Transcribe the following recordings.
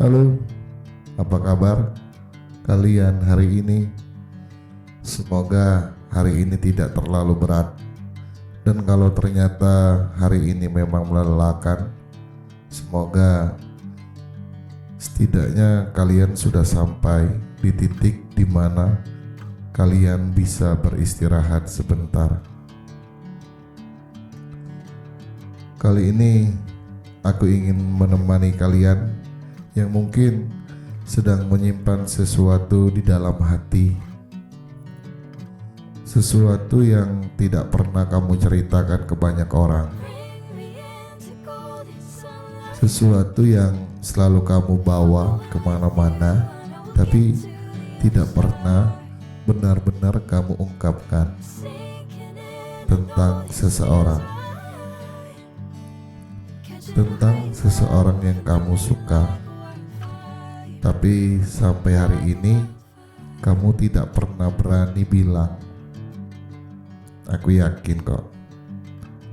Halo, apa kabar kalian hari ini? Semoga hari ini tidak terlalu berat. Dan kalau ternyata hari ini memang melelahkan, semoga setidaknya kalian sudah sampai di titik di mana kalian bisa beristirahat sebentar. Kali ini aku ingin menemani kalian yang mungkin sedang menyimpan sesuatu di dalam hati, sesuatu yang tidak pernah kamu ceritakan ke banyak orang, sesuatu yang selalu kamu bawa kemana-mana tapi tidak pernah benar-benar kamu ungkapkan tentang seseorang, tentang seseorang yang kamu suka. Tapi sampai hari ini kamu tidak pernah berani bilang. Aku yakin kok,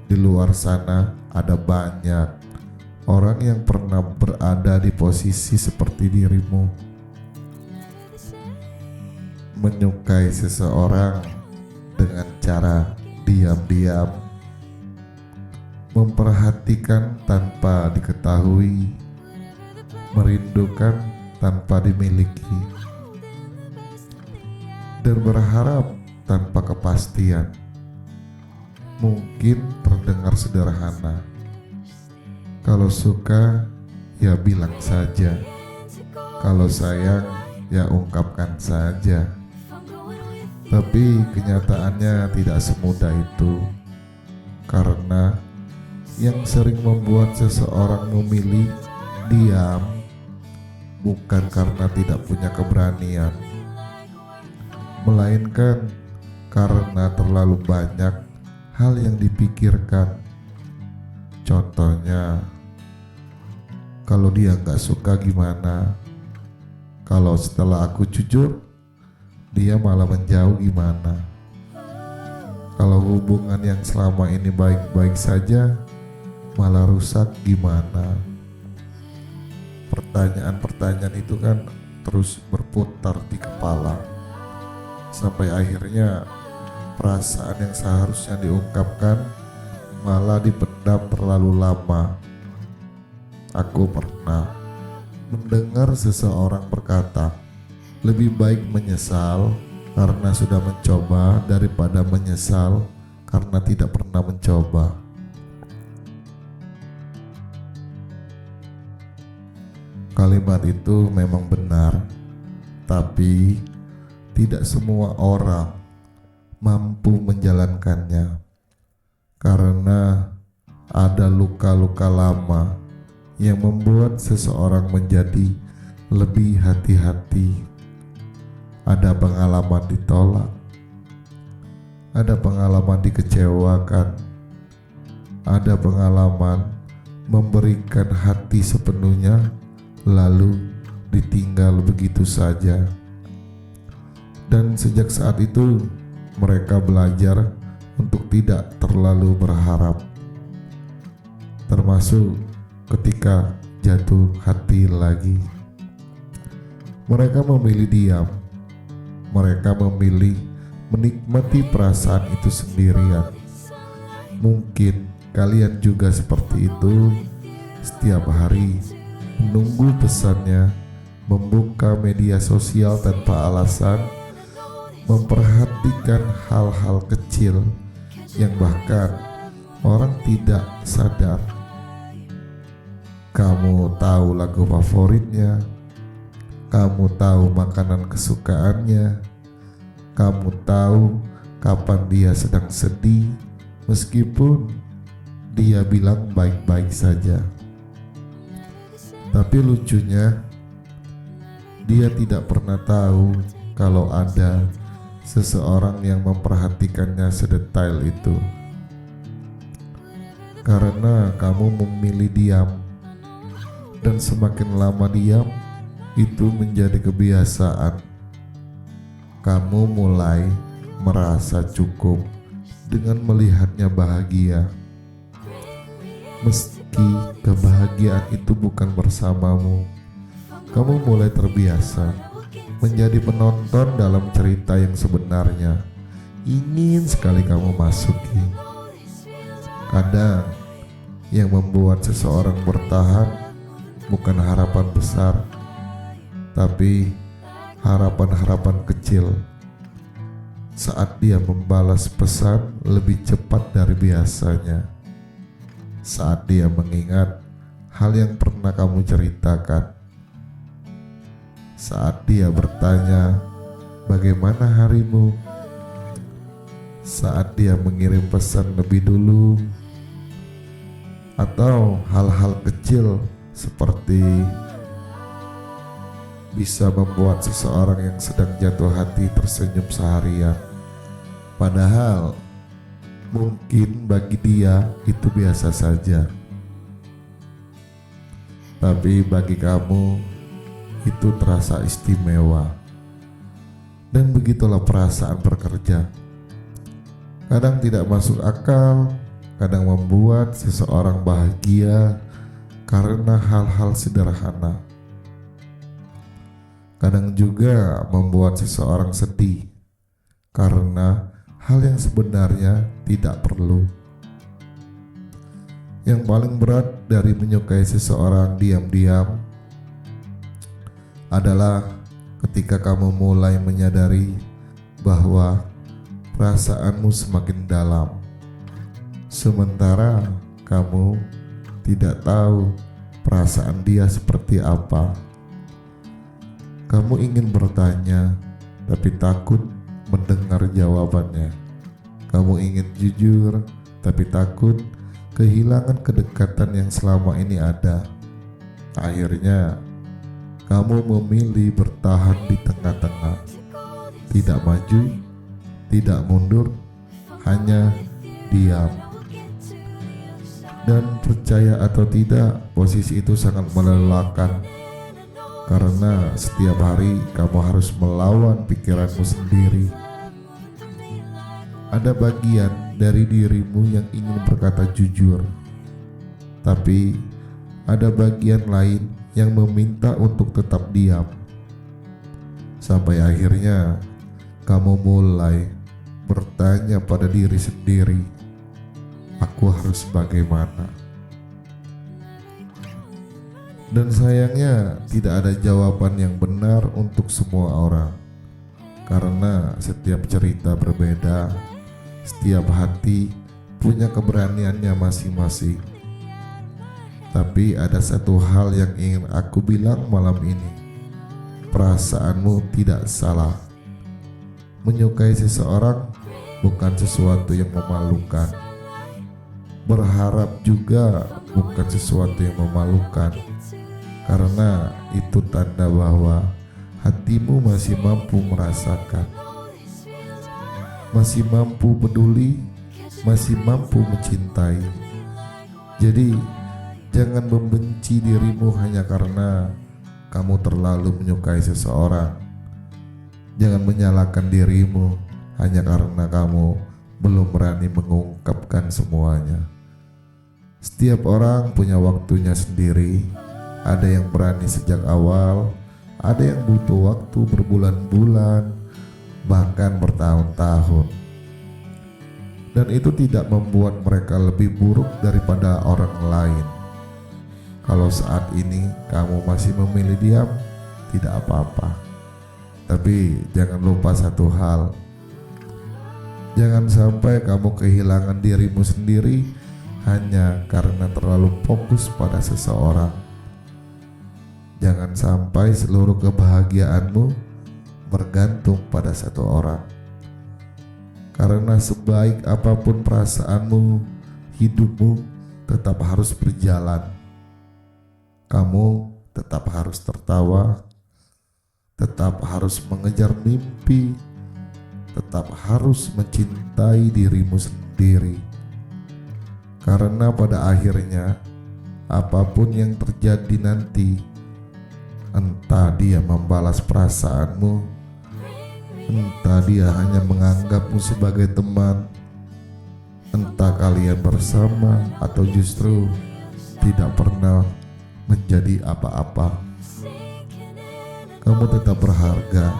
di luar sana ada banyak orang yang pernah berada di posisi seperti dirimu, menyukai seseorang dengan cara diam-diam, memperhatikan tanpa diketahui, merindukan tanpa dimiliki, dan berharap tanpa kepastian. Mungkin terdengar sederhana. Kalau suka, ya bilang saja. Kalau sayang, ya ungkapkan saja. Tapi kenyataannya tidak semudah itu. Karena yang sering membuat seseorang memilih diam bukan karena tidak punya keberanian, melainkan karena terlalu banyak hal yang dipikirkan. Contohnya, kalau dia gak suka gimana? Kalau setelah aku jujur, dia malah menjauh gimana? Kalau hubungan yang selama ini baik-baik saja malah rusak gimana? Pertanyaan-pertanyaan itu kan terus berputar di kepala, sampai akhirnya perasaan yang seharusnya diungkapkan malah dipendam terlalu lama. Aku pernah mendengar seseorang berkata, lebih baik menyesal karena sudah mencoba daripada menyesal karena tidak pernah mencoba. Kalimat itu memang benar, tapi tidak semua orang mampu menjalankannya karena ada luka-luka lama yang membuat seseorang menjadi lebih hati-hati. Ada pengalaman ditolak, ada pengalaman dikecewakan, ada pengalaman memberikan hati sepenuhnya lalu ditinggal begitu saja. Dan sejak saat itu mereka belajar untuk tidak terlalu berharap, termasuk ketika jatuh hati lagi. Mereka memilih diam, mereka memilih menikmati perasaan itu sendirian. Mungkin kalian juga seperti itu, setiap hari menunggu pesannya, membuka media sosial tanpa alasan, memperhatikan hal-hal kecil yang bahkan orang tidak sadar. Kamu tahu lagu favoritnya, kamu tahu makanan kesukaannya, kamu tahu kapan dia sedang sedih meskipun dia bilang baik-baik saja. Tapi lucunya, dia tidak pernah tahu kalau ada seseorang yang memperhatikannya sedetail itu. Karena kamu memilih diam, dan semakin lama diam, itu menjadi kebiasaan. Kamu mulai merasa cukup dengan melihatnya bahagia, meski kebahagiaan itu bukan bersamamu, kamu mulai terbiasa menjadi penonton dalam cerita yang sebenarnya ingin sekali kamu masuki. Kadang yang membuat seseorang bertahan bukan harapan besar, tapi harapan-harapan kecil. Saat dia membalas pesan lebih cepat dari biasanya, saat dia mengingat hal yang pernah kamu ceritakan, saat dia bertanya bagaimana harimu, saat dia mengirim pesan lebih dulu, atau hal-hal kecil seperti bisa membuat seseorang yang sedang jatuh hati tersenyum seharian. Padahal mungkin bagi dia itu biasa saja, tapi bagi kamu itu terasa istimewa. Dan begitulah perasaan bekerja. Kadang tidak masuk akal, kadang membuat seseorang bahagia karena hal-hal sederhana. Kadang juga membuat seseorang sedih karena hal yang sebenarnya tidak perlu. Yang paling berat dari menyukai seseorang diam-diam adalah ketika kamu mulai menyadari bahwa perasaanmu semakin dalam, sementara kamu tidak tahu perasaan dia seperti apa. Kamu ingin bertanya, tapi takut mendengar jawabannya. Kamu ingin jujur, tapi takut kehilangan kedekatan yang selama ini ada. Akhirnya, kamu memilih bertahan di tengah-tengah, tidak maju, tidak mundur, hanya diam. Dan percaya atau tidak, posisi itu sangat melelahkan. Karena setiap hari kamu harus melawan pikiranmu sendiri. Ada bagian dari dirimu yang ingin berkata jujur, tapi ada bagian lain yang meminta untuk tetap diam. Sampai akhirnya kamu mulai bertanya pada diri sendiri, aku harus bagaimana? Dan sayangnya tidak ada jawaban yang benar untuk semua orang, karena setiap cerita berbeda, setiap hati punya keberaniannya masing-masing. Tapi ada satu hal yang ingin aku bilang malam ini, perasaanmu tidak salah. Menyukai seseorang bukan sesuatu yang memalukan. Berharap juga bukan sesuatu yang memalukan, karena itu tanda bahwa hatimu masih mampu merasakan, masih mampu peduli, masih mampu mencintai. Jadi jangan membenci dirimu hanya karena kamu terlalu menyukai seseorang. Jangan menyalahkan dirimu hanya karena kamu belum berani mengungkapkan semuanya. Setiap orang punya waktunya sendiri. Ada yang berani sejak awal, ada yang butuh waktu berbulan-bulan, bahkan bertahun-tahun. Dan itu tidak membuat mereka lebih buruk daripada orang lain. Kalau saat ini kamu masih memilih diam, tidak apa-apa. Tapi jangan lupa satu hal, jangan sampai kamu kehilangan dirimu sendiri hanya karena terlalu fokus pada seseorang. Jangan sampai seluruh kebahagiaanmu bergantung pada satu orang. Karena sebaik apapun perasaanmu, hidupmu tetap harus berjalan. Kamu tetap harus tertawa, tetap harus mengejar mimpi, tetap harus mencintai dirimu sendiri. Karena pada akhirnya, apapun yang terjadi nanti, entah dia membalas perasaanmu, entah dia hanya menganggapmu sebagai teman, entah kalian bersama atau justru tidak pernah menjadi apa-apa. kamu tetap berharga.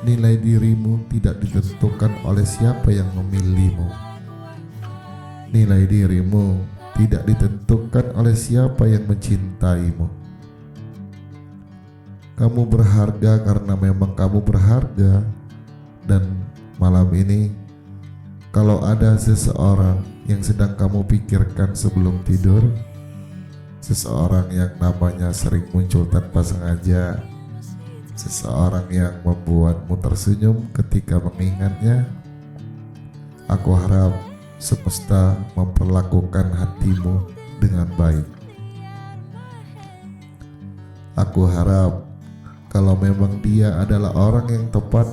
Nilai dirimu tidak ditentukan oleh siapa yang memilihmu. Nilai dirimu tidak ditentukan oleh siapa yang mencintaimu. Kamu berharga karena memang kamu berharga. Dan malam ini, kalau ada seseorang yang sedang kamu pikirkan sebelum tidur, seseorang yang namanya sering muncul tanpa sengaja, seseorang yang membuatmu tersenyum ketika mengingatnya, aku harap semesta memperlakukan hatimu dengan baik. Aku harap kalau memang dia adalah orang yang tepat,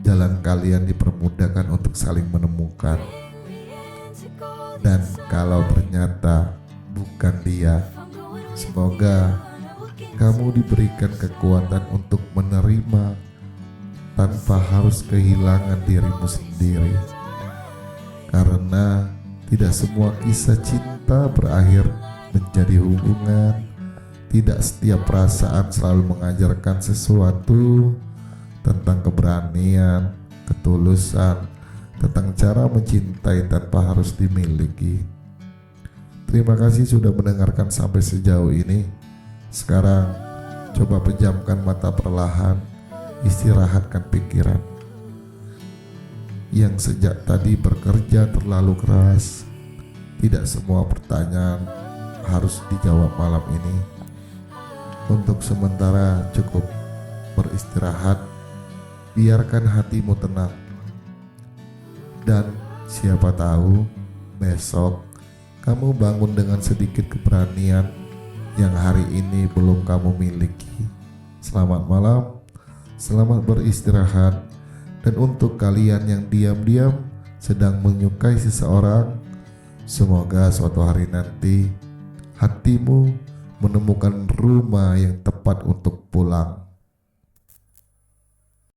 jalan kalian dipermudahkan untuk saling menemukan. Dan kalau ternyata bukan dia, semoga kamu diberikan kekuatan untuk menerima tanpa harus kehilangan dirimu sendiri. Karena tidak semua kisah cinta berakhir menjadi hubungan. Tidak setiap perasaan selalu mengajarkan sesuatu tentang keberanian, ketulusan, tentang cara mencintai tanpa harus dimiliki. Terima kasih sudah mendengarkan sampai sejauh ini. Sekarang coba pejamkan mata perlahan, istirahatkan pikiran yang sejak tadi bekerja terlalu keras. Tidak semua pertanyaan harus dijawab malam ini. Untuk sementara cukup beristirahat, biarkan hatimu tenang. Dan siapa tahu besok kamu bangun dengan sedikit keberanian yang hari ini belum kamu miliki. Selamat malam, selamat beristirahat. Dan untuk kalian yang diam-diam sedang menyukai seseorang, semoga suatu hari nanti hatimu menemukan rumah yang tepat untuk pulang.